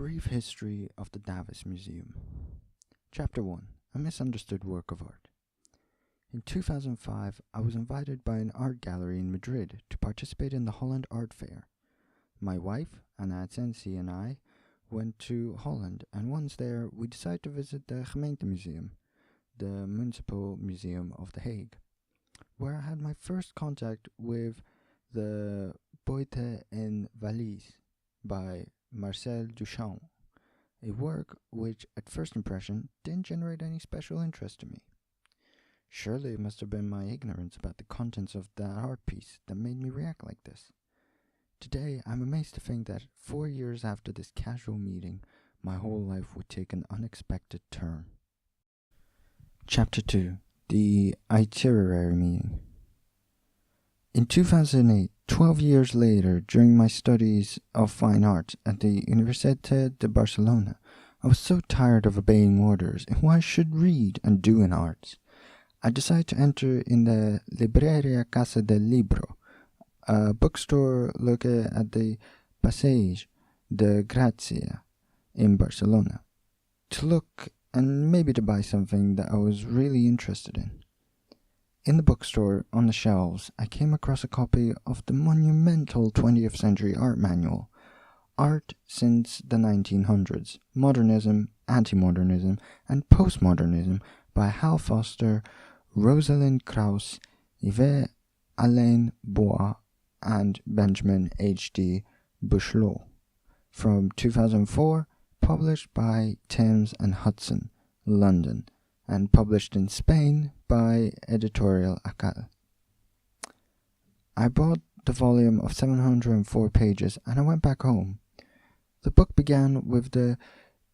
Brief History of the Davis Museum. Chapter 1. A Misunderstood Work of Art. In 2005, I was invited by an art gallery in Madrid to participate in the Holland Art Fair. My wife, Anna Atsensi, and I went to Holland, and once there, we decided to visit the Gemeentemuseum, the Municipal Museum of The Hague, where I had my first contact with the Boete en Valise by Marcel Duchamp, a work which at first impression didn't generate any special interest to me. Surely it must have been my ignorance about the contents of that art piece that made me react like this. Today I'm amazed to think that 4 years after this casual meeting, my whole life would take an unexpected turn. Chapter 2. The Itinerary Meeting. In 2008, 12 years later, during my studies of fine art at the Universitat de Barcelona, I was so tired of obeying orders in what I should read and do in arts. I decided to enter in the Libreria Casa del Libro, a bookstore located at the Passeig de Gràcia in Barcelona, to look and maybe to buy something that I was really interested in. In the bookstore, on the shelves, I came across a copy of the monumental 20th century art manual, Art Since the 1900s, Modernism, Anti-Modernism, and Postmodernism by Hal Foster, Rosalind Krauss, Yves Alain Bois, and Benjamin H.D. Buchloh, from 2004, published by Thames and Hudson, London, and published in Spain by Editorial Acal. I bought the volume of 704 pages and I went back home. The book began with the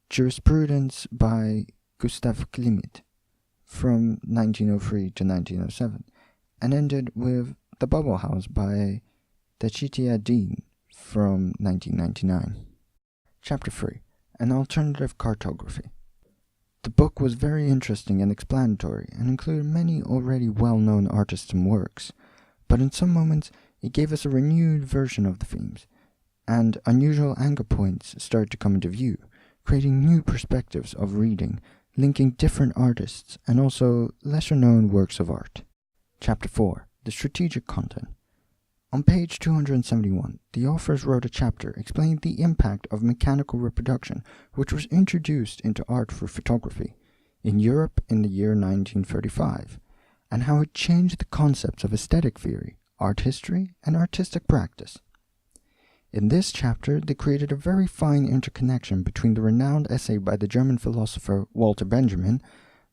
Jurisprudence by Gustav Klimt from 1903 to 1907 and ended with The Bubble House by Tachiti Dean from 1999. Chapter 3. An Alternative Cartography. The book was very interesting and explanatory, and included many already well-known artists and works, but in some moments it gave us a renewed version of the themes, and unusual anchor points started to come into view, creating new perspectives of reading, linking different artists, and also lesser-known works of art. Chapter 4. The Strategic Content. On page 271, the authors wrote a chapter explaining the impact of mechanical reproduction, which was introduced into art through photography in Europe in the year 1935, and how it changed the concepts of aesthetic theory, art history, and artistic practice. In this chapter, they created a very fine interconnection between the renowned essay by the German philosopher Walter Benjamin,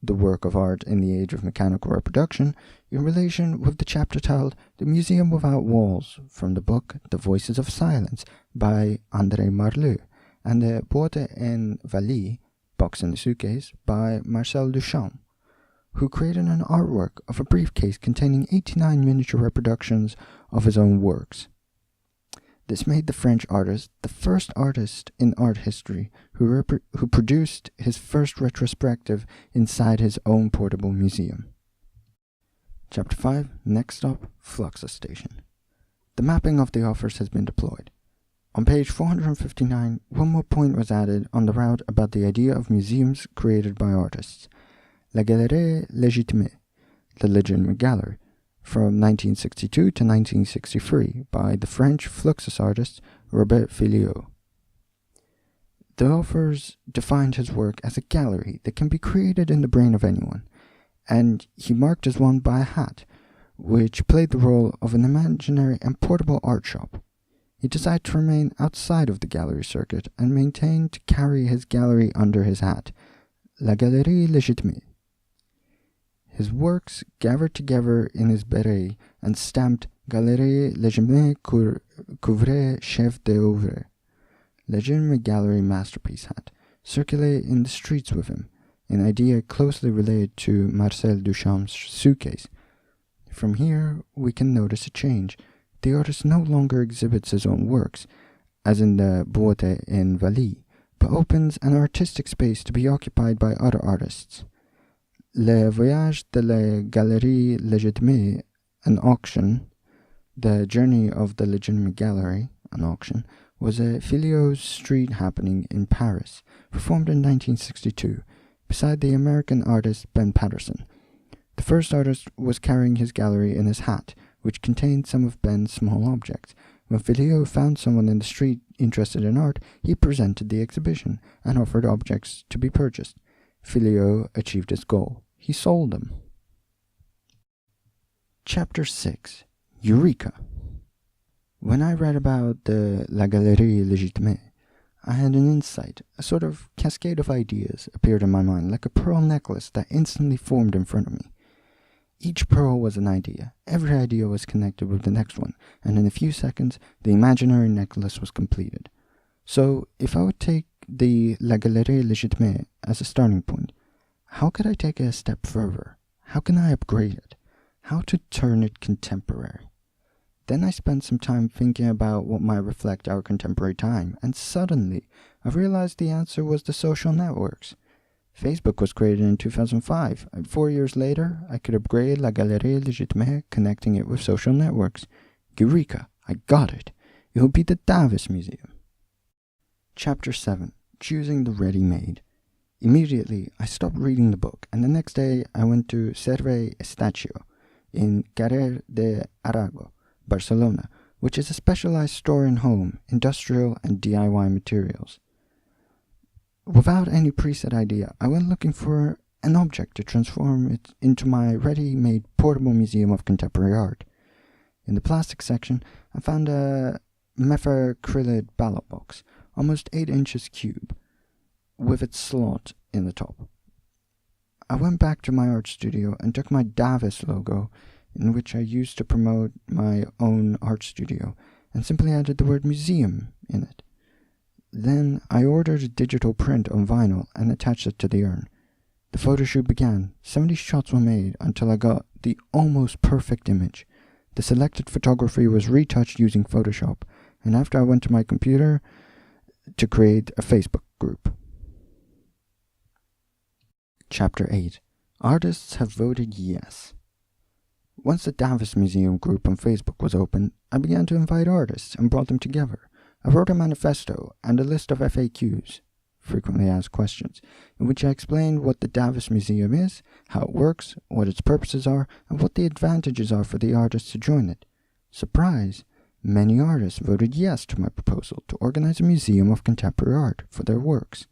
The Work of Art in the Age of Mechanical Reproduction, in relation with the chapter titled The Museum Without Walls, from the book The Voices of Silence by André Marleux, and the Boete en Valise, Box in the Suitcase, by Marcel Duchamp, who created an artwork of a briefcase containing 89 miniature reproductions of his own works. This made the French artist the first artist in art history who produced his first retrospective inside his own portable museum. Chapter 5. Next stop, Fluxus Station. The mapping of the authors has been deployed. On page 459, one more point was added on the route about the idea of museums created by artists. La Galerie Légitime, the legitimate gallery, from 1962 to 1963 by the French Fluxus artist Robert Filliot. The authors defined his work as a gallery that can be created in the brain of anyone, and he marked as one by a hat, which played the role of an imaginary and portable art shop. He decided to remain outside of the gallery circuit and maintained to carry his gallery under his hat, La Galerie Légitime. His works gathered together in his beret and stamped Galerie Légitime Couvre Chef d'Oeuvre, legitimate gallery masterpiece hat, circulated in the streets with him, an idea closely related to Marcel Duchamp's suitcase. From here, we can notice a change. The artist no longer exhibits his own works, as in the Boete en Valise, but opens an artistic space to be occupied by other artists. Le Voyage de la Galerie Légitime, an auction, The Journey of the Legitimate Gallery, an auction, was a Filio's street happening in Paris, performed in 1962, beside the American artist Ben Patterson. The first artist was carrying his gallery in his hat, which contained some of Ben's small objects. When Filio found someone in the street interested in art, he presented the exhibition and offered objects to be purchased. Filio achieved his goal. He sold them. Chapter 6. Eureka. When I read about the La Galerie Légitime, I had an insight. A sort of cascade of ideas appeared in my mind, like a pearl necklace that instantly formed in front of me. Each pearl was an idea. Every idea was connected with the next one, and in a few seconds, the imaginary necklace was completed. So, if I would take the La Galerie Légitime as a starting point, how could I take it a step further? How can I upgrade it? How to turn it contemporary? Then I spent some time thinking about what might reflect our contemporary time, and suddenly, I realized the answer was the social networks. Facebook was created in 2005, and 4 years later, I could upgrade La Galerie Légitime, connecting it with social networks. Eureka! I got it! It will be the Davis Museum. Chapter 7. Choosing the Ready-Made. Immediately, I stopped reading the book, and the next day I went to Servei Estachio in Carrer de Arago, Barcelona, which is a specialized store in home, industrial, and DIY materials. Without any preset idea, I went looking for an object to transform it into my ready-made portable museum of contemporary art. In the plastic section, I found a methacrylate ballot box, almost 8 inches cube, with its slot in the top. I went back to my art studio and took my Davis logo, in which I used to promote my own art studio, and simply added the word museum in it. Then I ordered a digital print on vinyl and attached it to the urn. The photo shoot began. 70 shots were made until I got the almost perfect image. The selected photography was retouched using Photoshop, and after I went to my computer to create a Facebook group. Chapter 8. Artists have voted yes. Once the Davis Museum group on Facebook was open, I began to invite artists and brought them together. I wrote a manifesto and a list of FAQs, frequently asked questions, in which I explained what the Davis Museum is, how it works, what its purposes are, and what the advantages are for the artists to join it. Surprise! Many artists voted yes to my proposal to organize a museum of contemporary art for their works.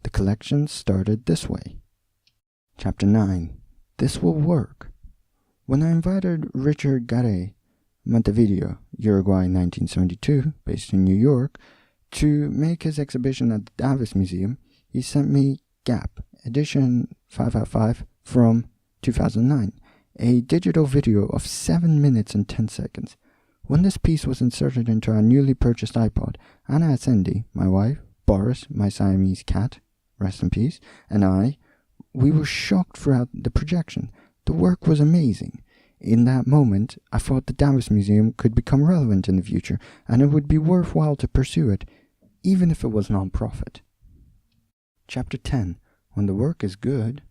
The collection started this way. Chapter 9. This will work. When I invited Richard Garay, Montevideo, Uruguay 1972, based in New York, to make his exhibition at the Davis Museum, he sent me Gap, edition 5/5 from 2009, a digital video of 7 minutes and 10 seconds. When this piece was inserted into our newly purchased iPod, Anna Ascendi, my wife, Boris, my Siamese cat, rest in peace, and we were shocked throughout the projection. The work was amazing. In that moment, I thought the Davis Museum could become relevant in the future, and it would be worthwhile to pursue it, even if it was non-profit. Chapter 10. When the work is good.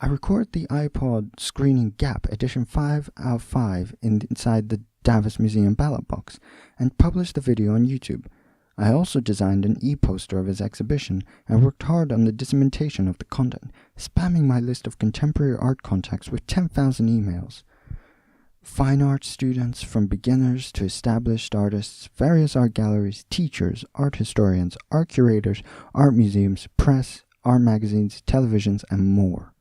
I record the iPod screening Gap edition 5/5 inside the Davis Museum ballot box, and publish the video on YouTube. I also designed an e-poster of his exhibition, and worked hard on the dissemination of the content, spamming my list of contemporary art contacts with 10,000 emails. Fine art students, from beginners to established artists, various art galleries, teachers, art historians, art curators, art museums, press, art magazines, televisions, and more.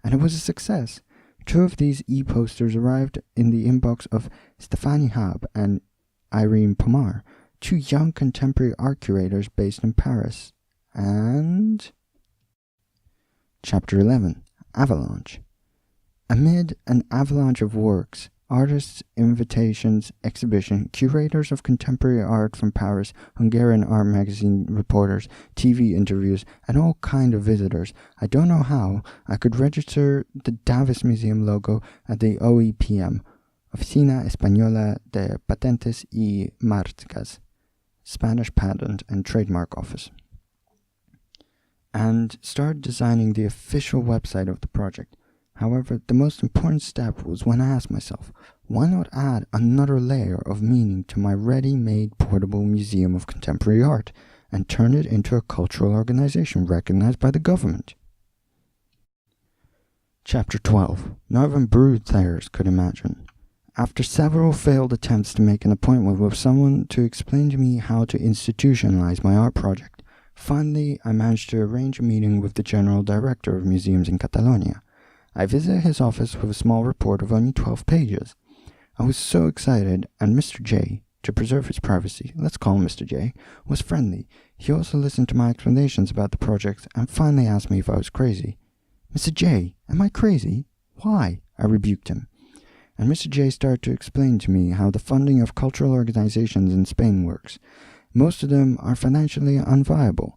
And it was a success. 2 of these e-posters arrived in the inbox of Stéphanie Hab and Irene Pomar, 2 young contemporary art curators based in Paris. And... Chapter 11. Avalanche. Amid an avalanche of works, artists, invitations, exhibition, curators of contemporary art from Paris, Hungarian art magazine reporters, TV interviews, and all kind of visitors, I don't know how, I could register the Davis Museum logo at the OEPM, Oficina Española de Patentes y Marcas, Spanish Patent and Trademark Office, and start designing the official website of the project. However, the most important step was when I asked myself, Why not add another layer of meaning to my ready-made portable museum of contemporary art and turn it into a cultural organization recognized by the government? Chapter 12. Northern Brood Thayers could imagine. After several failed attempts to make an appointment with someone to explain to me how to institutionalize my art project, finally I managed to arrange a meeting with the General Director of Museums in Catalonia. I visited his office with a small report of only 12 pages. I was so excited, and Mr. J, to preserve his privacy, let's call him Mr. J, was friendly. He also listened to my explanations about the project and finally asked me if I was crazy. Mr. J, am I crazy? Why? I rebuked him. And Mr. J started to explain to me how the funding of cultural organizations in Spain works. Most of them are financially unviable,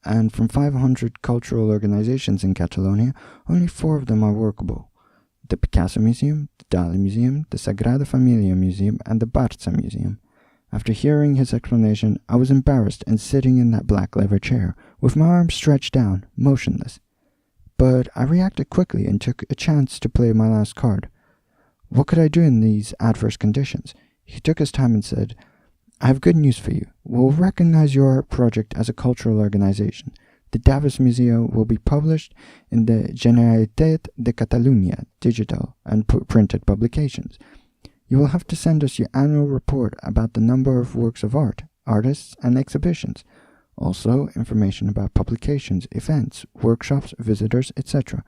and from 500 cultural organizations in Catalonia, only 4 of them are workable. The Picasso Museum, the Dali Museum, the Sagrada Familia Museum, and the Barça Museum. After hearing his explanation, I was embarrassed and sitting in that black leather chair, with my arms stretched down, motionless. But I reacted quickly and took a chance to play my last card. What could I do in these adverse conditions? He took his time and said, I have good news for you. We'll recognize your art project as a cultural organization. The Davis Museum will be published in the Generalitat de Catalunya digital and printed publications. You will have to send us your annual report about the number of works of art, artists, and exhibitions. Also, information about publications, events, workshops, visitors, etc.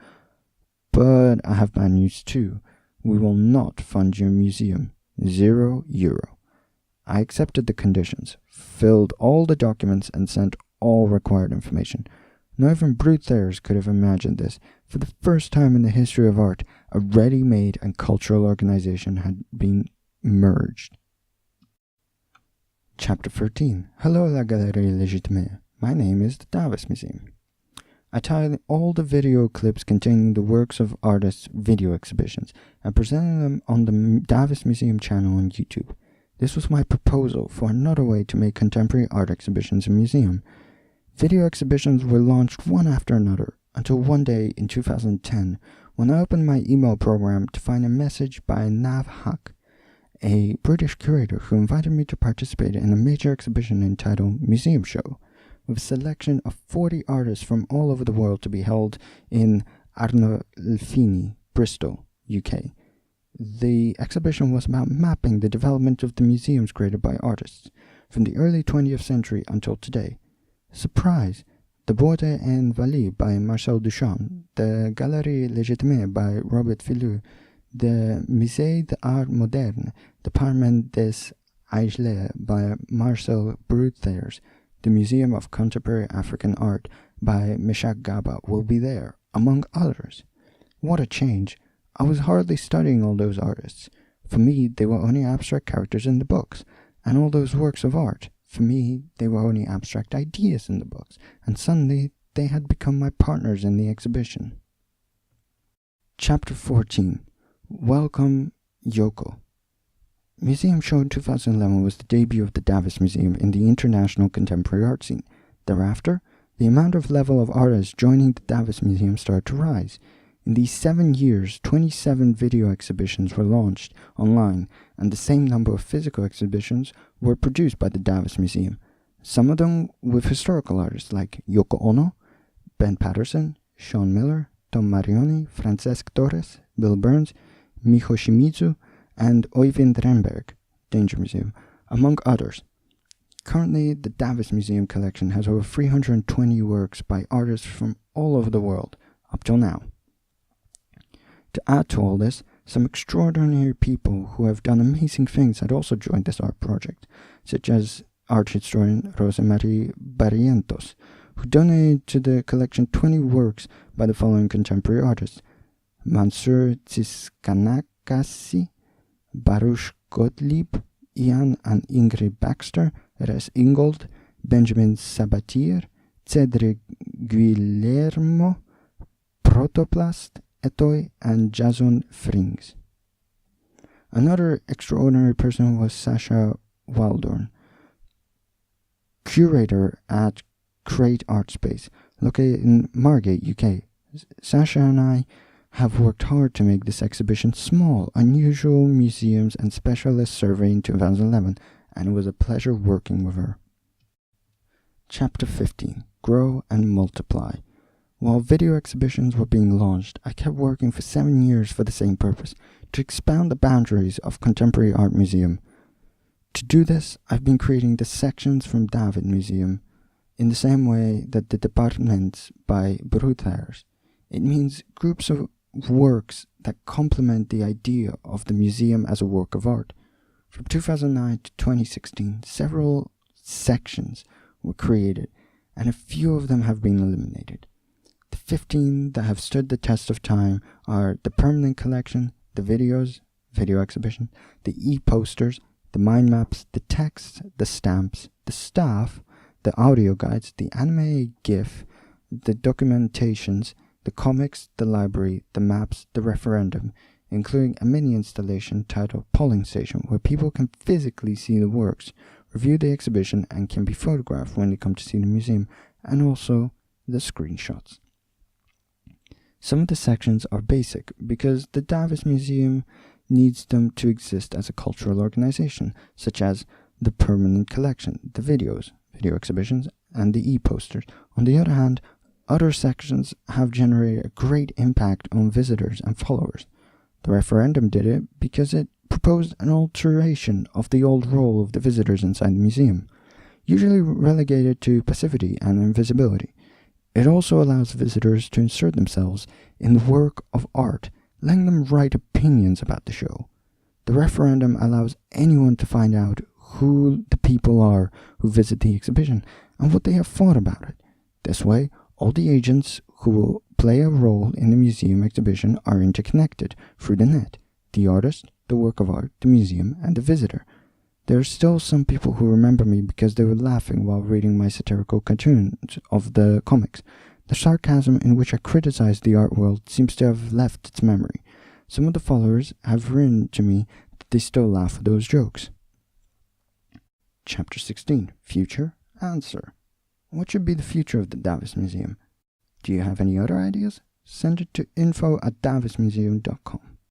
But I have bad news too. We will not fund your museum. €0. I accepted the conditions, filled all the documents, and sent all required information. Not even Brute Thayers could have imagined this. For the first time in the history of art, a ready-made and cultural organization had been merged. Chapter 13. Hello, la Galerie Légitime. My name is the Davis Museum. I titled all the video clips containing the works of artists' video exhibitions and presented them on the Davis Museum channel on YouTube. This was my proposal for another way to make contemporary art exhibitions a museum. Video exhibitions were launched one after another, until one day in 2010, when I opened my email program to find a message by Nav Haq, a British curator who invited me to participate in a major exhibition entitled Museum Show, with a selection of 40 artists from all over the world to be held in Arnolfini, Bristol, UK. The exhibition was about mapping the development of the museums created by artists, from the early 20th century until today. Surprise! The Bourdes en Valais by Marcel Duchamp, the Galerie Légitime by Robert Filou, the Musée d'Art Moderne, the Parlement des Aigles by Marcel Brute Thayers, the Museum of Contemporary African Art by Meshach Gaba will be there, among others. What a change! I was hardly studying all those artists. For me, they were only abstract characters in the books, and all those works of art. For me, they were only abstract ideas in the books, and suddenly they had become my partners in the exhibition. Chapter 14. Welcome, Yoko. Museum Show in 2011 was the debut of the Davis Museum in the international contemporary art scene. Thereafter, the amount of level of artists joining the Davis Museum started to rise. In these 7 years, 27 video exhibitions were launched online, and the same number of physical exhibitions were produced by the Davis Museum, some of them with historical artists like Yoko Ono, Ben Patterson, Sean Miller, Tom Marioni, Francesc Torres, Bill Burns, Miho Shimizu, and Oyvind Renberg, Danger Museum, among others. Currently, the Davis Museum collection has over 320 works by artists from all over the world, up till now. To add to all this, some extraordinary people who have done amazing things had also joined this art project, such as art historian Rosemarie Barrientos, who donated to the collection 20 works by the following contemporary artists: Mansur Tsiskanakasi, Baruch Gottlieb, Ian and Ingrid Baxter, Res Ingold, Benjamin Sabatier, Cedric Guillermo, Protoplast, Etoy, and Jason Frings. Another extraordinary person was Sasha Waldorn, curator at Crate Art Space, located in Margate, UK. Sasha and I have worked hard to make this exhibition small, unusual museums and specialist survey in 2011, and it was a pleasure working with her. Chapter 15. Grow and Multiply. While video exhibitions were being launched, I kept working for 7 years for the same purpose, to expand the boundaries of contemporary art museum. To do this, I've been creating the sections from David Museum, in the same way that the departments by Bruthers. It means groups of works that complement the idea of the museum as a work of art. From 2009 to 2016, several sections were created, and a few of them have been eliminated. The 15 that have stood the test of time are the permanent collection, the videos, video exhibition, the e-posters, the mind maps, the texts, the stamps, the staff, the audio guides, the anime GIF, the documentations, the comics, the library, the maps, the referendum, including a mini installation titled Polling Station, where people can physically see the works, review the exhibition, and can be photographed when they come to see the museum, and also the screenshots. Some of the sections are basic because the Davis Museum needs them to exist as a cultural organization, such as the permanent collection, the videos, video exhibitions, and the e-posters. On the other hand, other sections have generated a great impact on visitors and followers. The referendum did it because it proposed an alteration of the old role of the visitors inside the museum, usually relegated to passivity and invisibility. It also allows visitors to insert themselves in the work of art, letting them write opinions about the show. The referendum allows anyone to find out who the people are who visit the exhibition and what they have thought about it. This way, all the agents who will play a role in the museum exhibition are interconnected through the net: the artist, the work of art, the museum, and the visitor. There are still some people who remember me because they were laughing while reading my satirical cartoons of the comics. The sarcasm in which I criticized the art world seems to have left its memory. Some of the followers have written to me that they still laugh at those jokes. Chapter 16. Future Answer. What should be the future of the Davis Museum? Do you have any other ideas? Send it to info@davismuseum.com.